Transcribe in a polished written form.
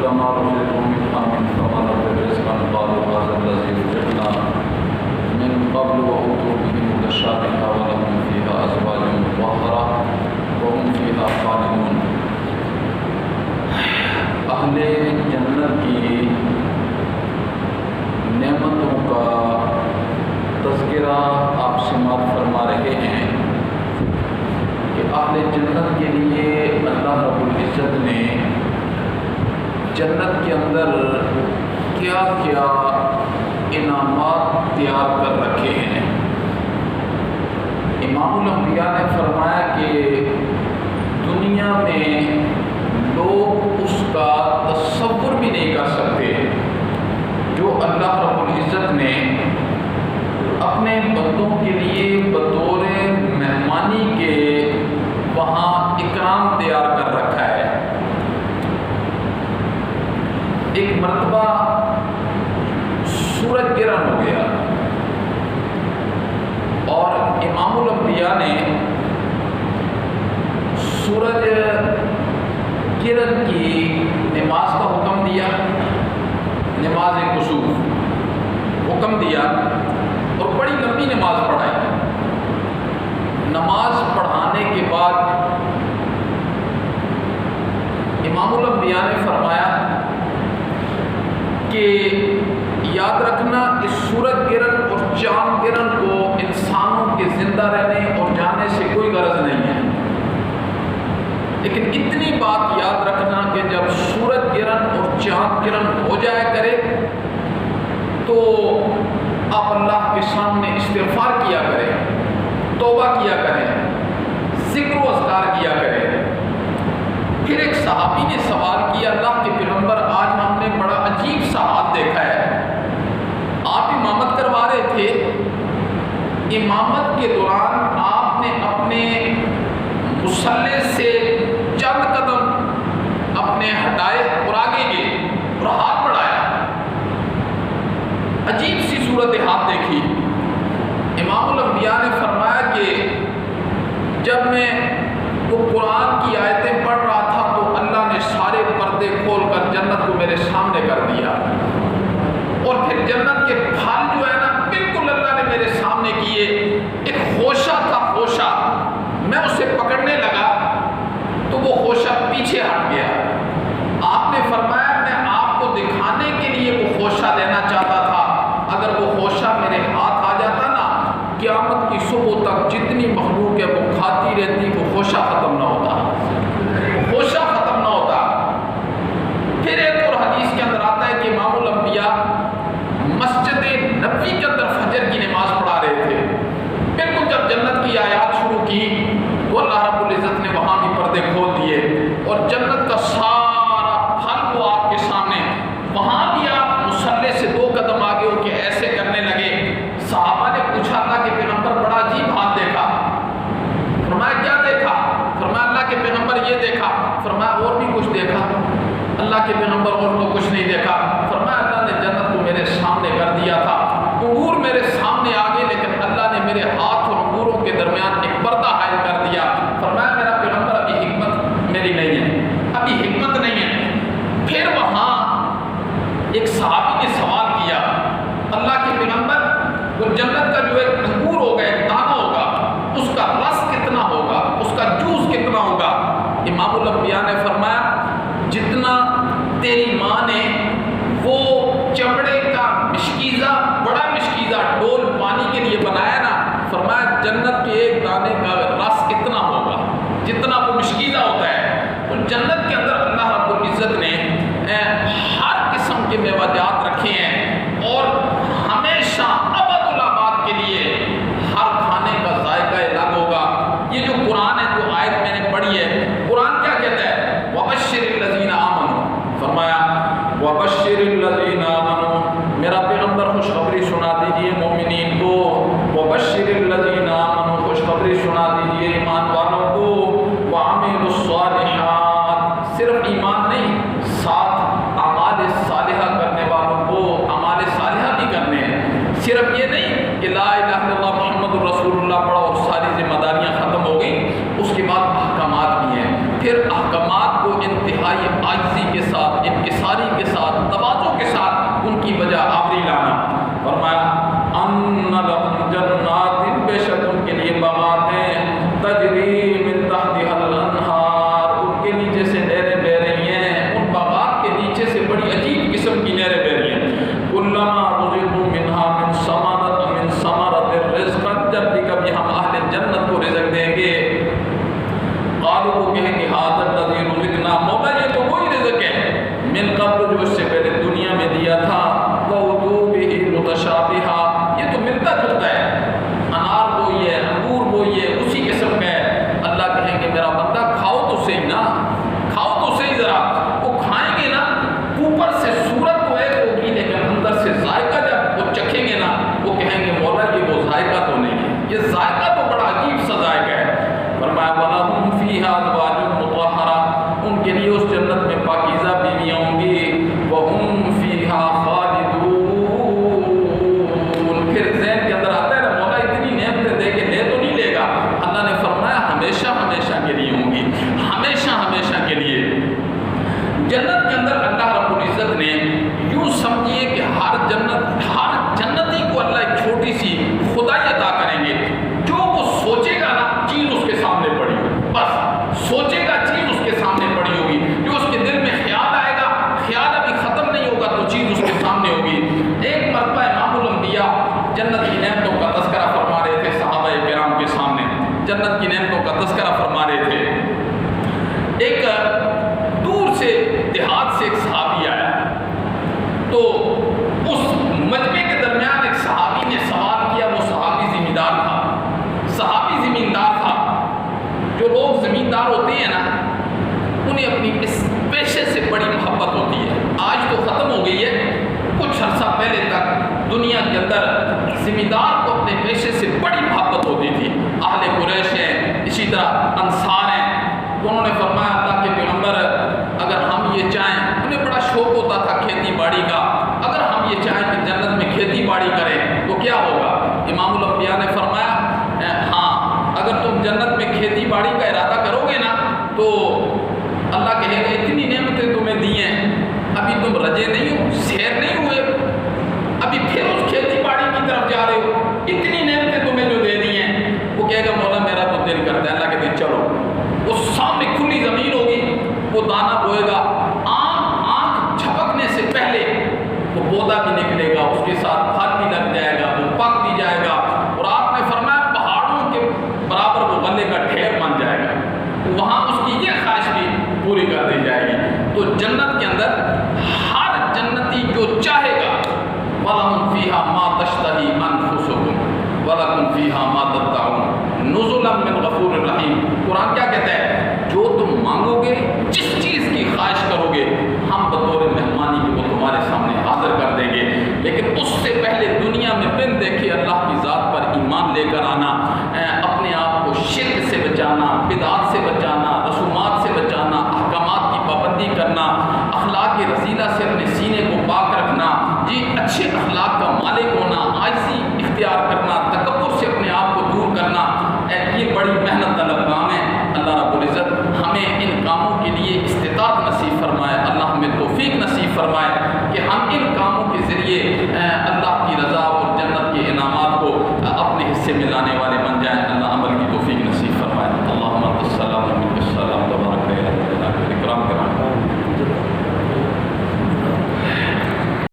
كلما رزقوا من خام فملأت رزقا قالوا هذا الذي رزقنا من قبل وأتوا به متشابها ولهم فيها أزواج مطهرة وهم فيها خالدون. اہل جنت کی نعمتوں کا تذکرہ آپ سماعت فرما رہے ہیں کہ اہل جنت کے لیے اللہ رب العزت نے جنت کے اندر کیا کیا انعامات تیار کر رکھے ہیں. امام الانبیاء نے فرمایا کہ دنیا میں لوگ اس کا تصور بھی نہیں کر سکتے جو اللہ رب العزت نے اپنے بندوں کے لیے بطور مہمانی کے وہاں اکرام تیار کر رکھا ہے. ایک مرتبہ سورج گرہن ہو گیا اور امام الانبیاء نے سورج گرہن کی نماز کا حکم دیا، نماز کسوف حکم دیا اور بڑی لمبی نماز پڑھائی. نماز پڑھانے کے بعد امام الانبیاء نے فرمایا کہ یاد رکھنا اس سورج گرہن اور چاند گرہن کو انسانوں کے زندہ رہنے اور جانے سے کوئی غرض نہیں ہے، لیکن اتنی بات یاد رکھنا کہ جب سورج گرہن اور چاند گرہن ہو جایا کرے تو آپ اللہ کے سامنے استغفار کیا کریں، توبہ کیا کریں، ذکر و اذکار کیا کریں. پھر ایک صحابی نے سوال کیا، اللہ کے پیغمبر آج ہم نے بڑا عجیب سا حال دیکھا ہے، آپ امامت کروا رہے تھے، امامت کے دوران آپ نے اپنے مصلی سے چند قدم اپنے ہٹائے اور آگے گئے اور ہاتھ بڑھایا. عجیب سی صورتحال دیکھی. امام الانبیاء نے فرمایا کہ جب میں وہ قرآن کی آیتیں پڑھ رہا تھا تو اللہ نے سارے پردے کھول کر جنت کو میرے سامنے کر دیا اور پھر جنت کے پھل جو ہے نا بالکل اللہ نے میرے سامنے کیے. ایک خوشہ تھا، خوشہ، میں اسے پکڑنے لگا تو وہ خوشہ پیچھے ہٹ گیا. آپ نے فرمایا میں آپ کو دکھانے کے لیے وہ خوشہ لینا چاہتا تھا، اگر وہ خوشہ میرے ہاتھ آ جاتا نا قیامت کی صبح تک جتنی مخلوق ہے وہ کھاتی رہتی، وہ خوشہ ختم نہ ہوتا، خوشہ ختم نہ ہوتا. پھر ایک اور حدیث کے اندر آتا ہے کہ امام الانبیاء مسجد نبوی کے اندر فجر کی نماز پڑھا رہے تھے. بالکل جب جنت کی آیات شروع کی تو اللہ رب العزت نے وہاں بھی پردے کھول دیے اور جنت کا سارا پھل وہ آپ کے سامنے. وہاں بھی آپ مصلی سے 2 قدم آگے ہو کے ایسے کرنے لگے. صحابہ نے پوچھا اللہ کے پیغمبر بڑا عجیب حال دیکھا. فرمایا کیا دیکھا؟ فرمایا اللہ کے پیغمبر یہ دیکھا. فرمایا اور بھی کچھ دیکھا؟ اللہ کے پیغمبر اور تو کچھ نہیں دیکھا. فرمایا اللہ نے جنت کو میرے سامنے کر دیا تھا، انگور میرے سامنے آگے، لیکن اللہ نے میرے ہاتھ اور انگوروں کے درمیان ایک پردہ حائل کر دیا. فرمایا میرا پیغمبر ابھی حکمت میری نہیں ہے، ابھی حکمت نہیں ہے. پھر وہاں ایک صحابی نے سوال کیا، اللہ کے پیغمبر وہ جنت کا جو ایک انگور ہوگا، ایک دانہ ہوگا، اس کا رس کتنا ہوگا، اس کا جوس کتنا ہوگا؟ امام الانبیاء نے فرمایا جتنا تیری ماں نے وہ چمڑے کا مشکیزہ، بڑا مشکیزہ ڈول پانی کے لیے بنایا نا، فرمایا جنت کے ایک دانے کا رس اتنا ہوگا جتنا وہ مشکیزہ ہوتا ہے. تو جنت کے اندر اللہ رب العزت نے ہر قسم کے میوہ جات رکھے ہیں اور ہمیشہ ابد الآباد کے لیے ہر کھانے کا ذائقہ الگ ہوگا. یہ جو قرآن ہے، جو آیت میں نے پڑھی ہے، قرآن کیا کہتا ہے؟ وَبَشِّرِ الَّذِينَ آمَنُوا. فرمایا وَبَشِّرِ الَّذِينَ آمَنُوا، میرا پیغمبر خوشخبری سنا دیجئے مومنین کو. وَبَشِّرِ الَّذِينَ آمَنُوا، خوشخبری سنا دیجئے ایمان والوں کو. وَعَمِلُوا الصَّالِحَاتِ، صرف ایمان نہیں، ساتھ اعمال صالحہ کرنے والوں کو اعمال صالحہ بھی کرنے ہیں. صرف یہ نہیں کہ لا الہ الا اللہ محمد الرسول اللہ پڑھا اور ساری ذمہ داریاں ختم ہو گئیں، اس کے بعد احکامات بھی ہیں. پھر احکامات کو انتہا انتہائی عاجزی کے ساتھ، انکساری کے ساتھ، تواضع کے ساتھ ان کی وجہ آوری لانا۔ فرمایا ان لہم جنات، بے شک ان کے لیے باغاتیں، تجری من تحتها الانہار، ان کے نیچے سے نہریں بہ رہی ہیں، ان باغات کے نیچے سے بڑی عجیب قسم کی نہریں بہ رہی ہیں۔ کلما رزقوا منها من ثمرۃ الرزق، جب بھی کبھی ہم اہل جنت کو رزق دیں گے، قالوا وہ کہیں گے ھذا الذی رزقنا، مولا یہ تو وہی رزق ہے من قبل جو اس سے پہلے دنیا میں دیا تھا، وَأُتُوا بِهِ مُتَشَابِهًا، یہ تو ملتا جلتا ہے، انار وہی ہے، انگور وہی ہے، اسی قسم کا ہے۔ اللہ کہیں گے میرا بندہ کھاؤ تو صحیح نا، کھاؤ تو صحیح ذرا، وہ کھائیں گے نا، اوپر سے صورت تو ایک ہوگی لیکن اندر سے ذائقہ جب وہ چکھیں گے نا، وہ کہیں گے مولا یہ وہ ذائقہ تو نہیں ہے، یہ ذائقہ تو بڑا عجیب سا ذائقہ ہے۔ فرمایا وَلَهُمْ فِيهَا أَزْوَاجٌ مُطَهَّرَةٌ، ان کے لیے اس جنت میں پاکیزہ بیویاں ہوں گی، وَهُمْ فِيهَا خَالِدُونَ۔ پھر ذہن کے اندر آتا ہے نا مولا اتنی نعمتیں دے کے لے تو نہیں لے گا، اللہ نے فرمایا ہمیشہ ہمیشہ کے لیے ہوں گی، ہمیشہ ہمیشہ کے لیے۔ جنت کے اندر اللہ رب العزت نے یوں سمجھیے کہ ہر جنتی کو اللہ ایک چھوٹی سی خدائی عطا کریں گے، جو وہ سوچے گا نا چیز اس کے سامنے پڑی ہوگی، بس سوچے گا چیز اس کے سامنے پڑی ہوگی، جو اس کے دل میں خیال آئے گا، خیال ابھی ختم نہیں ہوگا تو چیز اس کے سامنے ہوگی۔ ایک مرتبہ امام الانبیاء جنت کی نعمتوں کا تذکرہ فرما رہے تھے صحابہ کرام کے سامنے، جنت کی نعمتوں کا تذکرہ فرما رہے تھے۔ ایک دور سے دیہات سے ایک صحابی آیا، تو اس مجمع کے درمیان ایک صحابی نے سوال کیا، وہ صحابی زمیندار تھا، صحابی زمیندار تھا۔ جو لوگ زمیندار ہوتے ہیں نا انہیں اپنی اس پیشے سے بڑی محبت ہوتی ہے، آج تو ختم ہو گئی ہے، کچھ عرصہ پہلے تک دنیا کے اندر زمیندار کو اپنے پیشے سے بڑی محبت ہوتی تھی۔ اہل قریش ہیں، اسی طرح انصار ہیں، تو انہوں نے فرمایا اللہ کے پیغمبر اگر ہم یہ چاہیں، انہیں بڑا شوق ہوتا تھا کھیتی باڑی کا، اگر ہم یہ چاہیں کہ جنت میں کھیتی باڑی کریں تو کیا ہوگا؟ امام الانبیاء نے فرمایا ہاں اگر تم جنت میں کھیتی باڑی کا ارادہ کرو گے نا تو اللہ کہے گا اتنی نعمتیں تمہیں دی ہیں، ابھی تم رجے نہیں ہو، سیر نہیں ہوئے، ابھی پھر اس کھیتی باڑی کی طرف جا رہے ہو، اتنی نعمتیں تمہیں جو دے دی ہیں۔ وہ کہے گا مولا میرا تو دل کرتا ہے، اللہ کہتے ہیں چلو، اس سامنے کھلی زمین ہوگی، وہ دانہ بوئے گا، آنکھ جھپکنے سے پہلے وہ پودا بھی نکلے گا، اس کے ساتھ پھل بھی لگ جائے گا، وہ پک بھی جائے گا، اور آپ نے فرمایا پہاڑوں کے برابر وہ غلے کا ڈھیر بن جائے گا، وہاں اس کی یہ خواہش بھی پوری کر دی جائے گی۔ تو جنت کے اندر ہر جنتی جو چاہے گا وَلَهُمْ فِيهَا مَا تَشْتَهِي أَنفُسُكُمْ وَلَكُمْ فِيهَا مَا تَدَّعُونَ نُزُلًا مِّن غَفُورٍ رَحِيمٍ۔ قرآن کیا کہتا ہے؟ جو تم مانگو گے، جس چیز کی خواہش کرو گے، ہم بطور مہمانی کے وہ تمہارے سامنے حاضر کر دیں گے، لیکن اس سے پہلے دنیا میں بن دیکھے اللہ کی ذات پر ایمان لے کر آنا، اپنے آپ کو شرک سے بچانا، بدعات سے بچانا، رسومات سے بچانا، احکامات کی پابندی کرنا، اخلاق رذیلہ سے اپنے سینے کو پاک رکھنا، جی اچھے اخلاق کا مالک ہونا، عاجزی اختیار کرنا، تکبر سے اپنے آپ کو دور کرنا، یہ بڑی محنت طلب کام ہے۔ اللہ رب العزت ہمیں ان کاموں کے لیے استطاعت نصیب فرمائے، اللہ ہمیں توفیق نصیب فرمائے کہ ہم ان کاموں کے ذریعے اللہ کی رضا اور جنت کے انعامات کو اپنے حصے میں لانے والے